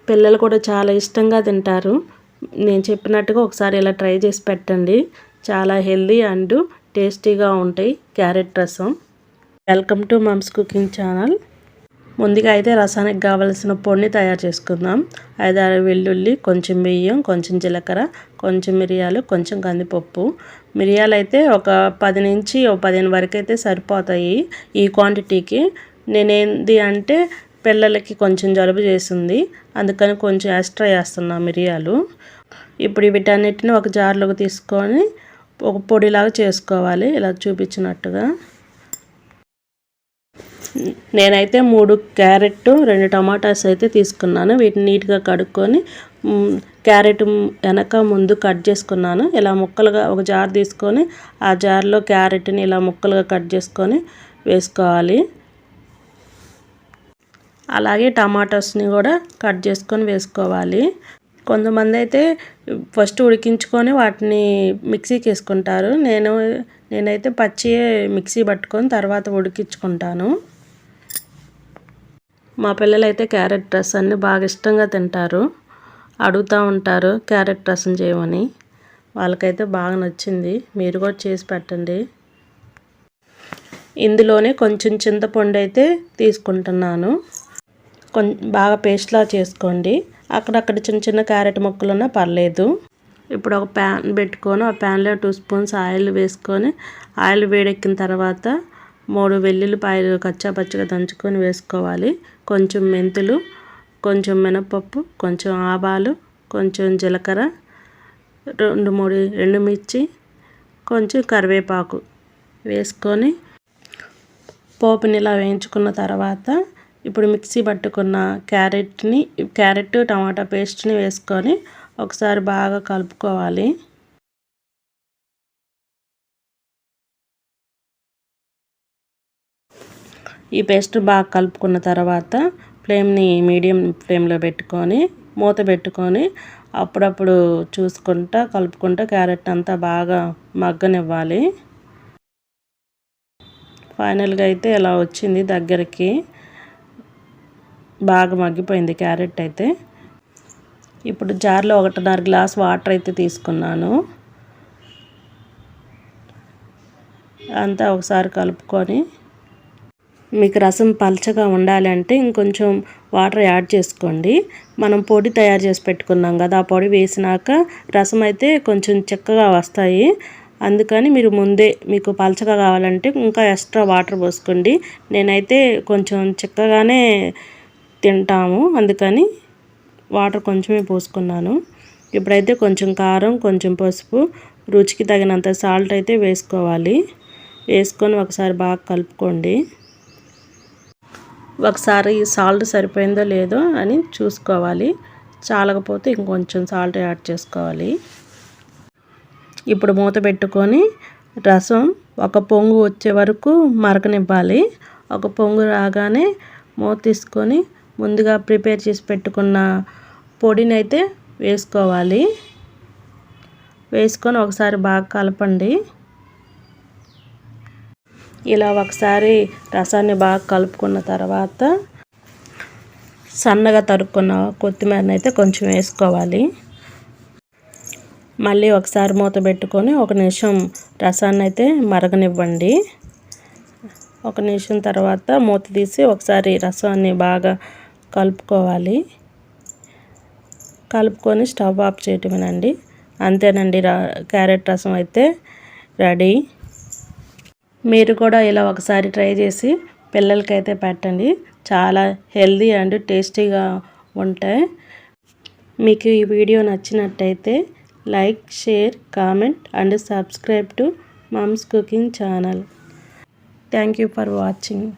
పిల్లలు కూడా చాలా ఇష్టంగా తింటారు. నేను చెప్పినట్టుగా ఒకసారి ఇలా ట్రై చేసి పెట్టండి. చాలా హెల్దీ అండ్ టేస్టీగా ఉంటాయి క్యారెట్ రసం. Welcome to mumps cooking channel. ముందుగా అయితే రసానికి కావలసిన పొడిని తయారు చేసుకుందాం. 5-6 వెల్లుల్లి, కొంచెం బియ్యం, కొంచెం జీలకర్ర, కొంచెం మిరియాలు, కొంచెం కందిపప్పు. మిరియాలు అయితే ఒక 10 నుంచి 15 వరకు అయితే సరిపోతాయి ఈ క్వాంటిటీకి. నేనేంది అంటే పిల్లలకి కొంచెం జలుబు చేసింది, అందుకని కొంచెం ఎక్స్ట్రా వేస్తున్నా మిరియాలు. ఇప్పుడు వీటన్నిటిని ఒక జార్లోకి తీసుకొని ఒక పొడిలాగా చేసుకోవాలి, ఇలా చూపించినట్టుగా. నేనైతే 3 క్యారెట్ 2 టమాటాస్ అయితే తీసుకున్నాను. వీటిని నీట్గా కడుక్కొని క్యారెట్ వెనక ముందు కట్ చేసుకున్నాను. ఇలా ముక్కలుగా ఒక జార్ తీసుకొని ఆ జార్లో క్యారెట్ని ఇలా ముక్కలుగా కట్ చేసుకొని వేసుకోవాలి. అలాగే టమాటోస్ని కూడా కట్ చేసుకొని వేసుకోవాలి. కొంతమంది అయితే ఫస్ట్ ఉడికించుకొని వాటిని మిక్సీకి వేసుకుంటారు. నేనైతే పచ్చియే మిక్సీ పట్టుకొని తర్వాత ఉడికించుకుంటాను. మా పిల్లలు అయితే క్యారెట్ రసాన్ని బాగా ఇష్టంగా తింటారు. అడుగుతూ ఉంటారు క్యారెట్ రసం చేయమని. వాళ్ళకైతే బాగా నచ్చింది. మీరు కూడా చేసి పెట్టండి. ఇందులోనే కొంచెం చింతపండు అయితే తీసుకుంటున్నాను. బాగా పేస్ట్లా చేసుకోండి. అక్కడక్కడ చిన్న చిన్న క్యారెట్ ముక్కలున్నా పర్లేదు. ఇప్పుడు ఒక ప్యాన్ పెట్టుకొని ఆ ప్యాన్లో 2 స్పూన్స్ ఆయిల్ వేసుకొని, ఆయిల్ వేడెక్కిన తర్వాత 3 వెల్లుల్లిపాయలు కచ్చాపచ్చిగా దంచుకొని వేసుకోవాలి. కొంచెం మెంతులు, కొంచెం మినపప్పు, కొంచెం ఆవాలు, కొంచెం జీలకర్ర, 2-3 ఎండుమిర్చి, కొంచెం కరివేపాకు వేసుకొని పోపుని ఇలా వేయించుకున్న తర్వాత ఇప్పుడు మిక్సీ పట్టుకున్న క్యారెట్ టమాటా పేస్ట్ని వేసుకొని ఒకసారి బాగా కలుపుకోవాలి. ఈ పేస్ట్ బాగా కలుపుకున్న తర్వాత ఫ్లేమ్ని మీడియం ఫ్లేమ్లో పెట్టుకొని మూత పెట్టుకొని అప్పుడప్పుడు చూసుకుంటా కలుపుకుంటా క్యారెట్ అంతా బాగా మగ్గనివ్వాలి. ఫైనల్గా అయితే ఇలా వచ్చింది, దగ్గరికి బాగా మగ్గిపోయింది క్యారెట్ అయితే. ఇప్పుడు జార్లో 1.5 గ్లాస్ వాటర్ అయితే తీసుకున్నాను. అంతా ఒకసారి కలుపుకొని, మీకు రసం పల్చగా ఉండాలి అంటే ఇంకొంచెం వాటర్ యాడ్ చేసుకోండి. మనం పొడి తయారు చేసి పెట్టుకున్నాం కదా, ఆ పొడి వేసినాక రసం అయితే కొంచెం చిక్కగా వస్తాయి. అందుకని మీరు ముందే మీకు పల్చగా కావాలంటే ఇంకా ఎక్స్ట్రా వాటర్ పోసుకోండి. నేనైతే కొంచెం చిక్కగానే తింటాము, అందుకని వాటర్ కొంచెమే పోసుకున్నాను. ఇప్పుడైతే కొంచెం కారం, కొంచెం పసుపు, రుచికి తగినంత సాల్ట్ అయితే వేసుకోవాలి. వేసుకొని ఒకసారి బాగా కలుపుకోండి. ఒకసారి సాల్ట్ సరిపోయిందో లేదో అని చూసుకోవాలి. చాలకపోతే ఇంకొంచెం సాల్ట్ యాడ్ చేసుకోవాలి. ఇప్పుడు మూత పెట్టుకొని రసం ఒక పొంగు వచ్చే వరకు మరకనివ్వాలి. ఒక పొంగు రాగానే మూత తీసుకొని ముందుగా ప్రిపేర్ చేసి పెట్టుకున్న పొడిని అయితే వేసుకోవాలి. వేసుకొని ఒకసారి బాగా కలపండి. ఇలా ఒకసారి రసాన్ని బాగా కలుపుకున్న తర్వాత సన్నగా తరుక్కున్న కొత్తిమీరని అయితే కొంచెం వేసుకోవాలి. మళ్ళీ ఒకసారి మూత పెట్టుకొని 1 నిమిషం రసాన్ని అయితే మరగనివ్వండి. 1 నిమిషం తర్వాత మూత తీసి ఒకసారి రసాన్ని బాగా కలుపుకోవాలి. కలుపుకొని స్టవ్ ఆఫ్ చేయటమేనండి. అంతేనండి, క్యారెట్ రసం అయితే రెడీ. మీరు కూడా ఇలా ఒకసారి ట్రై చేసి పిల్లలకైతే పెట్టండి. చాలా హెల్దీ అండ్ టేస్టీగా ఉంటాయి. మీకు ఈ వీడియో నచ్చినట్టయితే like, share, comment and subscribe to mumps cooking channel. Thank you for watching.